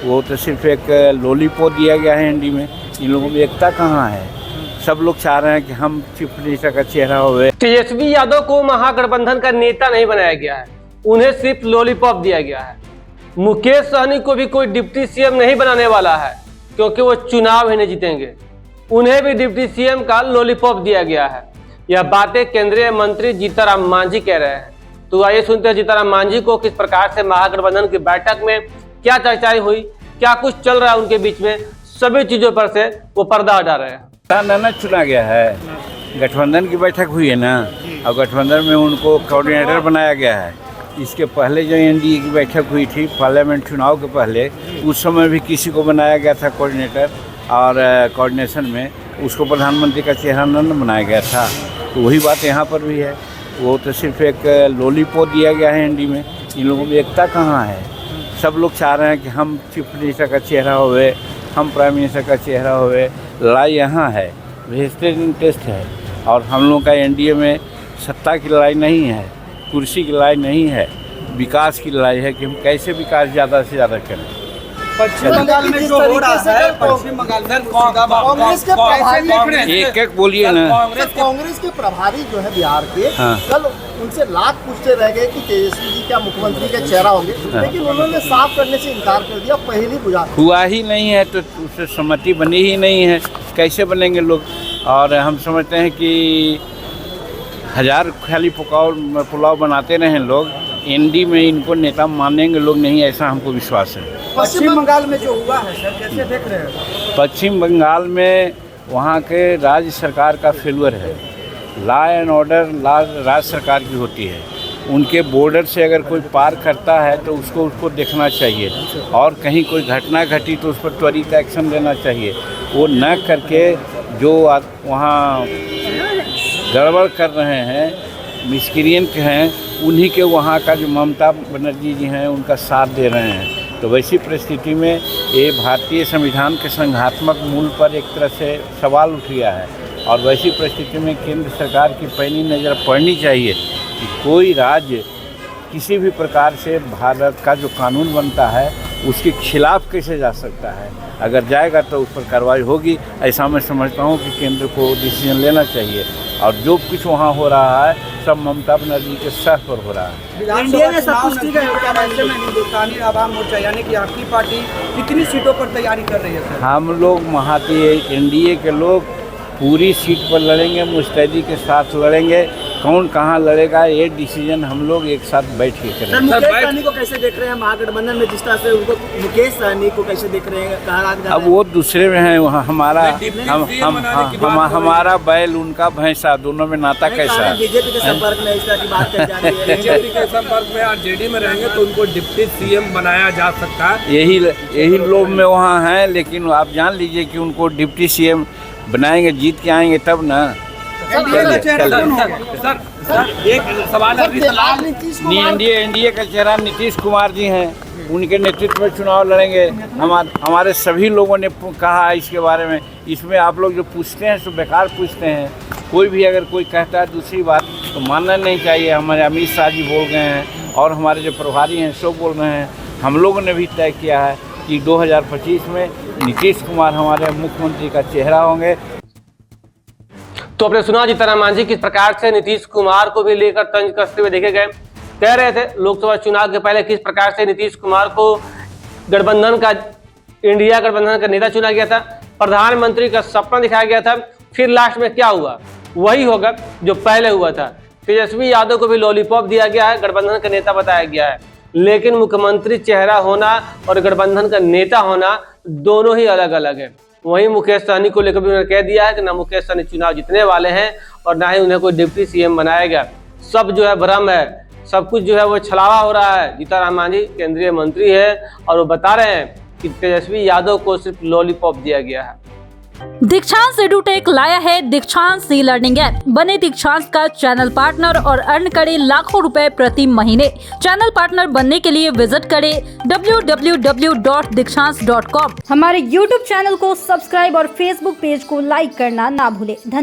वो तो सिर्फ एक लॉलीपॉप दिया गया है एनडी में। इन लोगों में एकता कहाँ है? सब लोग चाह रहे हैं कि हम चीफ मिनिस्टर का चेहरा हुए। तेजस्वी यादव को महागठबंधन का नेता नहीं बनाया गया है, उन्हें सिर्फ लॉलीपॉप दिया गया है। मुकेश सहनी को भी कोई डिप्टी सीएम नहीं बनाने वाला है, क्योंकि वो चुनाव ही नहीं जीतेंगे। उन्हें भी डिप्टी सीएम का लॉलीपॉप दिया गया है। यह बातें केंद्रीय मंत्री जीतनराम मांझी कह रहे हैं। तो आइए सुनते हैं जीतनराम मांझी को किस प्रकार से महागठबंधन की बैठक में क्या चर्चाएं हुई, क्या कुछ चल रहा है उनके बीच में, सभी चीजों पर से वो पर्दा हटा रहे हैं। ना चुना गया है, गठबंधन की बैठक हुई है ना, और गठबंधन में उनको कोऑर्डिनेटर बनाया गया है। इसके पहले जो एनडीए की बैठक हुई थी पार्लियामेंट चुनाव के पहले, उस समय भी किसी को बनाया गया था कोऑर्डिनेटर, और कोऑर्डिनेशन में उसको प्रधानमंत्री का चेहरा न बनाया गया था। तो वही बात यहाँ पर भी है। वो तो सिर्फ एक लॉलीपॉप दिया गया है एनडी में। इन लोगों में एकता कहाँ है? सब लोग चाह रहे हैं कि हम चीफ मिनिस्टर का चेहरा हुए, हम प्राइम मिनिस्टर का चेहरा हुए। लड़ाई यहाँ है, वेस्टेड इंटरेस्ट है, और हम लोग का एनडीए में सत्ता की लड़ाई नहीं है, कुर्सी की लड़ाई नहीं है, विकास की लड़ाई है कि हम कैसे विकास ज़्यादा से ज़्यादा करें। पश्चिम बंगाल में जो हो रहा है, पश्चिम बंगाल में कांग्रेस के प्रभारी, एक बोलिए ना। कांग्रेस के प्रभारी जो है बिहार के, कल उनसे लाख पूछते रह गए कि तेजस्वी जी क्या मुख्यमंत्री का चेहरा होंगे, लेकिन उन्होंने साफ करने से इनकार कर दिया। पहली बुझा हुआ ही नहीं है तो उससे सहमति बनी ही नहीं है, कैसे बनेंगे लोग? और हम समझते हैं कि हजार खाली पुलाव बनाते रहें लोग, एनडी में इनको नेता मानेंगे लोग नहीं, ऐसा हमको विश्वास है। पश्चिम बंगाल में जो हुआ है सर, कैसे देख रहे हैं? पश्चिम बंगाल में वहाँ के राज्य सरकार का फेल्यूर है। लॉ एंड ऑर्डर राज्य सरकार की होती है। उनके बॉर्डर से अगर कोई पार करता है तो उसको देखना चाहिए, और कहीं कोई घटना घटी तो उस पर त्वरित एक्शन लेना चाहिए। वो न करके जो वहाँ गड़बड़ कर रहे हैं, मिसक्रिएंट हैं, उन्हीं के वहाँ का जो ममता बनर्जी जी हैं उनका साथ दे रहे हैं। तो वैसी परिस्थिति में ये भारतीय संविधान के संघात्मक मूल पर एक तरह से सवाल उठ गया है, और वैसी परिस्थिति में केंद्र सरकार की पैनी नज़र पड़नी चाहिए कि कोई राज्य किसी भी प्रकार से भारत का जो कानून बनता है उसके खिलाफ कैसे जा सकता है। अगर जाएगा तो उस पर कार्रवाई होगी, ऐसा मैं समझता हूँ कि केंद्र को डिसीजन लेना चाहिए। और जो कुछ वहाँ हो रहा है सब ममता बनर्जी के सर पर हो रहा है। एनडीए ने सब कुछ ठीक है, हिंदुस्तानी आवाम मोर्चा यानी कि आपकी पार्टी कितनी सीटों पर तैयारी कर रही है सर? हम लोग एनडीए के लोग पूरी सीट पर लड़ेंगे, मुस्तैदी के साथ लड़ेंगे। कौन कहाँ लड़ेगा ये डिसीजन हम लोग एक साथ बैठ के करेंगे। मुकेश सहनी को कैसे देख रहे हैं महागठबंधन में? जिस तरह से उनको मुकेश सहनी को कैसे देख रहे हैं? अब वो दूसरे में है, वहाँ हमारा बैल उनका भैंसा, दोनों में नाता कैसा है? बीजेपी के संपर्क में इस तरह की बात कर जा रही है। बीजेपी के संपर्क में आरजेडी में रहेंगे तो उनको डिप्टी सीएम बनाया जा सकता है। यही लोग में वहाँ हैं, लेकिन आप जान लीजिए कि उनको डिप्टी सीएम बनाएंगे, जीत के आएंगे तब ना। सर एक सवाल एनडीए का चेहरा नीतीश कुमार जी हैं, उनके नेतृत्व में चुनाव लड़ेंगे। हमारे सभी लोगों ने कहा इसके बारे में। इसमें आप लोग जो पूछते हैं तो बेकार पूछते हैं। कोई भी अगर कोई कहता है दूसरी बात तो मानना नहीं चाहिए। हमारे अमित शाह जी बोल गए हैं, और हमारे जो प्रभारी हैं सब बोल रहे हैं। हम लोगों ने भी तय किया है कि 2025 में नीतीश कुमार हमारे मुख्यमंत्री का चेहरा होंगे। तो आपने सुना जीतनराम मांझी किस प्रकार से नीतीश कुमार को भी लेकर तंज कसते हुए देखे गए। कह रहे थे लोकसभा चुनाव के पहले किस प्रकार से नीतीश कुमार को इंडिया गठबंधन का नेता चुना गया था, प्रधानमंत्री का सपना दिखाया गया था। फिर लास्ट में क्या हुआ? वही होगा जो पहले हुआ था। तेजस्वी यादव को भी लॉलीपॉप दिया गया है, गठबंधन का नेता बताया गया है, लेकिन मुख्यमंत्री चेहरा होना और गठबंधन का नेता होना दोनों ही अलग अलग है। वहीं मुकेश सहनी को लेकर भी उन्होंने कह दिया है कि ना मुकेश सहनी चुनाव जीतने वाले हैं और ना ही उन्हें कोई डिप्टी सीएम बनाएगा। सब जो है भ्रम है, सब कुछ जो है वो छलावा हो रहा है। जीतनराम मांझी केंद्रीय मंत्री है और वो बता रहे हैं कि तेजस्वी यादव को सिर्फ लॉलीपॉप दिया गया है। दीक्षांत एडुटेक लाया है दीक्षांत ई लर्निंग ऐप। बने दीक्षांत का चैनल पार्टनर और अर्न करें लाखों रुपए प्रति महीने। चैनल पार्टनर बनने के लिए विजिट करें www.dikshans.com। हमारे YouTube चैनल को सब्सक्राइब और Facebook पेज को लाइक करना ना भूलें।